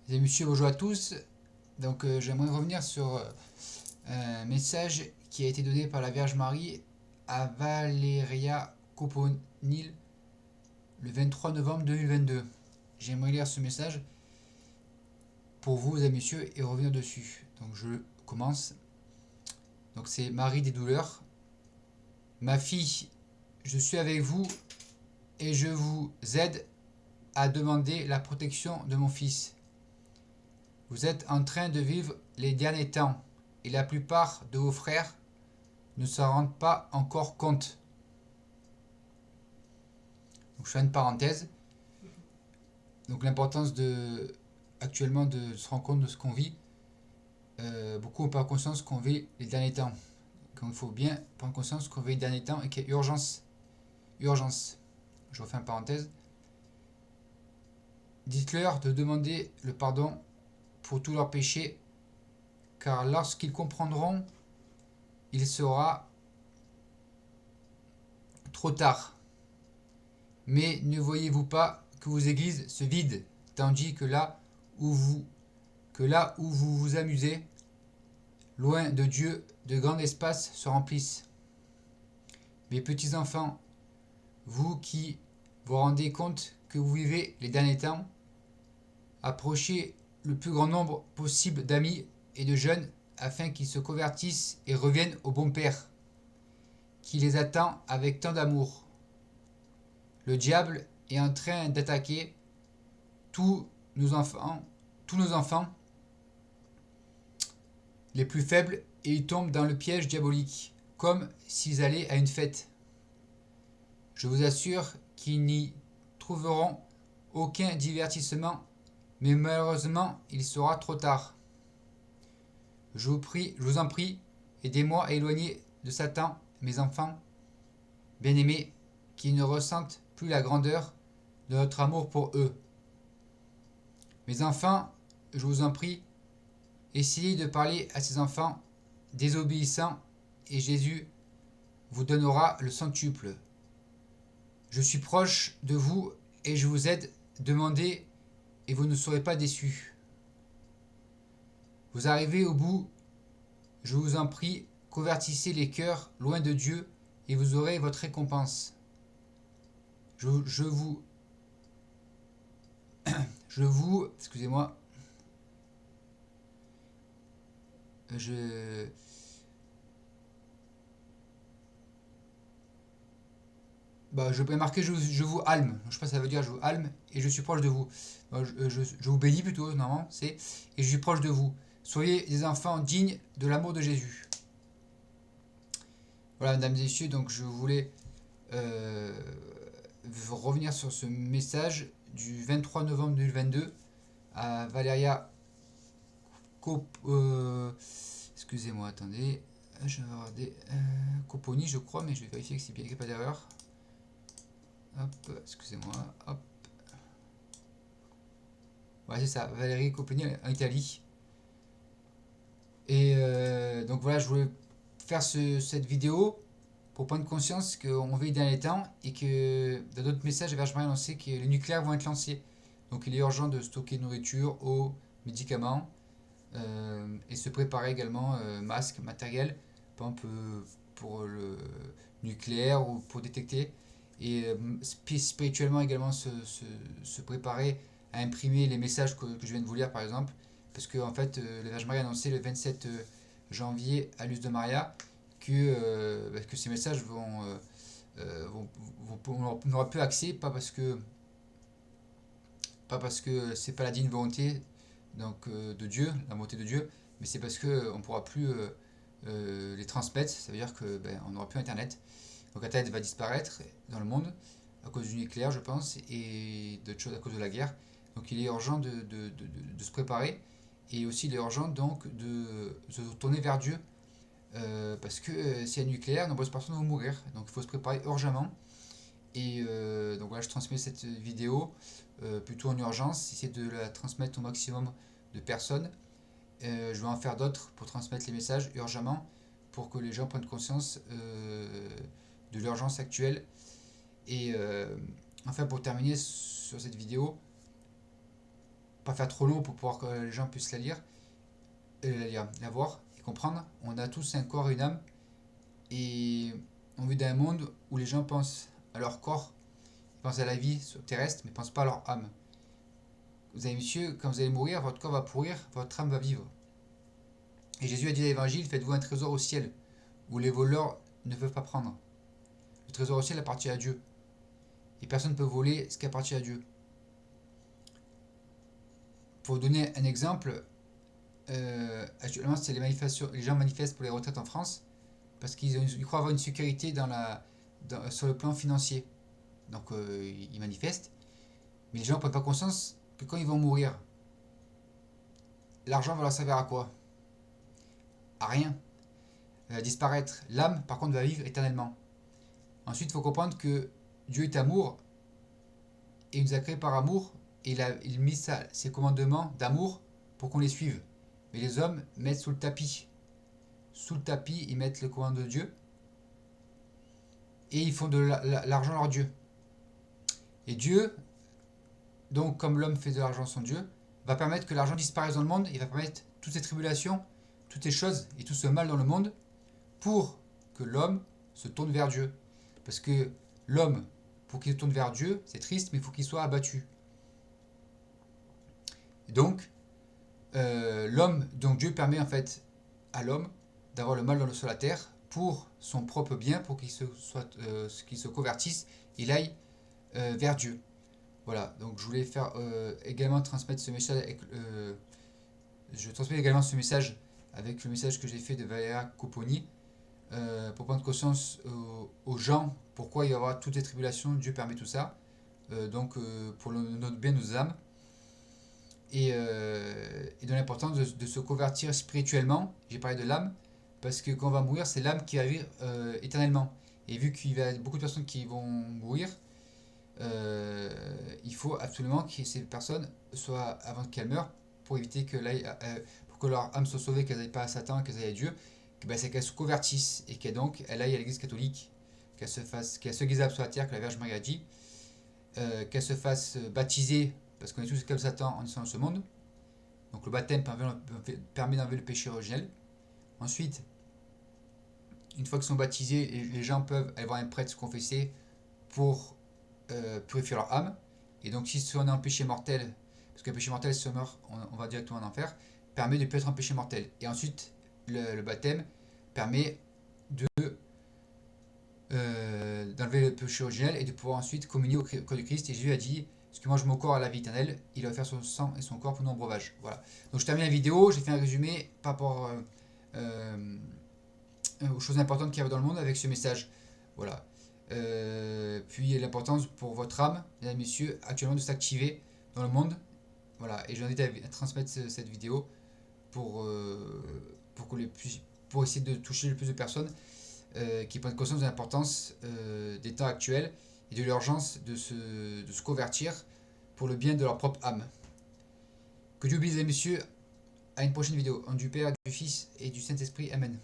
Mesdames et messieurs, bonjour à tous. Donc j'aimerais revenir sur un message qui a été donné par la Vierge Marie à Valeria Coponil le 23 novembre 2022. J'aimerais lire ce message pour vous, mesdames et messieurs, et revenir dessus. Donc je commence. Donc c'est Marie des douleurs. Ma fille, je suis avec vous et je vous aide à demander la protection de mon fils. Vous êtes en train de vivre les derniers temps et la plupart de vos frères ne s'en rendent pas encore compte. Donc, je fais une parenthèse. Donc l'importance actuellement de se rendre compte de ce qu'on vit. Beaucoup n'ont pas conscience qu'on vit les derniers temps. Donc il faut bien prendre conscience qu'on vit les derniers temps et qu'il y a urgence. Urgence. Je refais une parenthèse. Dites-leur de demander le pardon pour tous leurs péchés, car lorsqu'ils comprendront, il sera trop tard. Mais ne voyez-vous pas que vos églises se vident, tandis que où vous, là où vous vous amusez, loin de Dieu, de grands espaces se remplissent. Mes petits enfants, vous qui vous rendez compte que vous vivez les derniers temps, approchez le plus grand nombre possible d'amis et de jeunes afin qu'ils se convertissent et reviennent au bon Père, qui les attend avec tant d'amour. Le diable est en train d'attaquer tous nos enfants, tous nos enfants les plus faibles, et ils tombent dans le piège diabolique, comme s'ils allaient à une fête. Je vous assure qu'ils n'y trouveront aucun divertissement, mais malheureusement, il sera trop tard. Je vous en prie, aidez-moi à éloigner de Satan mes enfants bien-aimés qui ne ressentent plus la grandeur de notre amour pour eux. Mes enfants, je vous en prie, essayez de parler à ces enfants désobéissants et Jésus vous donnera le centuple. Je suis proche de vous et je vous aide. Demandez et vous ne serez pas déçus. Vous arrivez au bout, je vous en prie, convertissez les cœurs loin de Dieu et vous aurez votre récompense. Excusez-moi, je, je peux marquer je vous alme. Je sais pas si ça veut dire je vous alme et je suis proche de vous. Je vous bénis plutôt, normalement, c'est et je suis proche de vous. Soyez des enfants dignes de l'amour de Jésus. Voilà, mesdames et messieurs, donc je voulais euh, revenir sur ce message du 23 novembre 2022 à Valeria excusez-moi, attendez. Je vais regarder. Coponi, je crois, mais je vais vérifier que c'est bien, qu'il n'y a pas d'erreur. Hop, excusez-moi. Hop. Ouais, c'est ça, Valérie Coponi en Italie. Et donc voilà, je voulais faire cette vidéo pour prendre conscience qu'on vit dans les temps et que dans d'autres messages, j'avais annoncé que les nucléaires vont être lancés. Donc il est urgent de stocker nourriture, eau, médicaments et se préparer également masque, matériel, par exemple pour le nucléaire ou pour détecter. Et spirituellement également se préparer à imprimer les messages que je viens de vous lire par exemple. Parce que en fait, la Vierge Marie a annoncé le 27 janvier à Luz de Maria que ces messages on n'aura plus accès, pas parce que c'est pas la digne volonté donc, de Dieu, la volonté de Dieu, mais c'est parce qu'on ne pourra plus les transmettre, ça veut dire qu'on n'aura plus Internet. Donc Internet va disparaître dans le monde à cause du nucléaire, je pense, et d'autres choses à cause de la guerre. Donc il est urgent de se préparer et aussi il est urgent donc de se tourner vers Dieu parce que s'il y a nucléaire, de nombreuses personnes vont mourir. Donc il faut se préparer urgemment. Et donc voilà, je transmets cette vidéo plutôt en urgence, essayer de la transmettre au maximum de personnes. Je vais en faire d'autres pour transmettre les messages urgemment pour que les gens prennent conscience de l'urgence actuelle. Et enfin, pour terminer sur cette vidéo, pas faire trop long pour pouvoir que les gens puissent la voir et comprendre. On a tous un corps et une âme, et on vit dans un monde où les gens pensent à leur corps, ils pensent à la vie terrestre, mais ne pensent pas à leur âme. Vous avez monsieur, quand vous allez mourir, votre corps va pourrir, votre âme va vivre. Et Jésus a dit dans l'évangile, faites-vous un trésor au ciel, où les voleurs ne peuvent pas prendre. Le trésor au ciel appartient à Dieu. Et personne ne peut voler ce qui appartient à Dieu. Pour vous donner un exemple, actuellement, c'est les gens manifestent pour les retraites en France parce qu'ils croient avoir une sécurité sur le plan financier. Donc ils manifestent, mais les gens ne prennent pas conscience que quand ils vont mourir, l'argent va leur servir à quoi? À rien. Elle va disparaître. L'âme, par contre, va vivre éternellement. Ensuite, il faut comprendre que Dieu est amour et il nous a créés par amour, et il a mis ses commandements d'amour pour qu'on les suive. Mais les hommes mettent sous le tapis. Sous le tapis, ils mettent le commandement de Dieu et ils font de l'argent leur Dieu. Et Dieu, donc comme l'homme fait de l'argent son Dieu, va permettre que l'argent disparaisse dans le monde. Il va permettre toutes ces tribulations, toutes ces choses et tout ce mal dans le monde pour que l'homme se tourne vers Dieu. Parce que l'homme, pour qu'il se tourne vers Dieu, c'est triste, mais il faut qu'il soit abattu. Et donc, donc Dieu permet en fait à l'homme d'avoir le mal sur la terre pour son propre bien, pour qu'il se convertisse, il aille vers Dieu. Voilà, donc je voulais faire également transmettre ce message je transmets également ce message avec le message que j'ai fait de Valéria Coponi, pour prendre conscience aux gens pourquoi il va y avoir toutes les tribulations, Dieu permet tout ça, pour notre bien, nos âmes, et de l'importance de se convertir spirituellement. J'ai parlé de l'âme, parce que quand on va mourir, c'est l'âme qui va vivre éternellement. Et vu qu'il y a beaucoup de personnes qui vont mourir, il faut absolument que ces personnes soient, avant qu'elles meurent, pour éviter pour que leur âme soit sauvée, qu'elles n'aillent pas à Satan, qu'elles aillent à Dieu, c'est qu'elles se convertissent et qu'elles aillent à l'église catholique, qu'elles se guisent sur la terre, que la Vierge Marie a dit, qu'elles se fassent baptiser, parce qu'on est tous comme Satan en étant dans ce monde. Donc le baptême permet d'enlever le péché originel. Ensuite, une fois qu'ils sont baptisés, les gens peuvent aller voir un prêtre se confesser pour purifier leur âme. Et donc si on est en péché mortel, parce qu'un péché mortel, si on meurt, on va directement en enfer, permet de ne plus être un péché mortel. Et ensuite, le baptême permet d'enlever le péché originel et de pouvoir ensuite communier au corps du Christ. Et Jésus a dit, parce que moi je mon corps à la vie éternelle, il a offert son sang et son corps pour nos breuvages. Voilà. Donc je termine la vidéo, j'ai fait un résumé par rapport aux choses importantes qu'il y avait dans le monde avec ce message. Voilà. Puis l'importance pour votre âme, mesdames et messieurs, actuellement de s'activer dans le monde. Voilà. Et je vous invite à transmettre cette vidéo pour essayer de toucher le plus de personnes qui prennent conscience de l'importance des temps actuels et de l'urgence de se convertir pour le bien de leur propre âme. Que Dieu bénisse, messieurs. À une prochaine vidéo. En du Père, du Fils et du Saint-Esprit. Amen.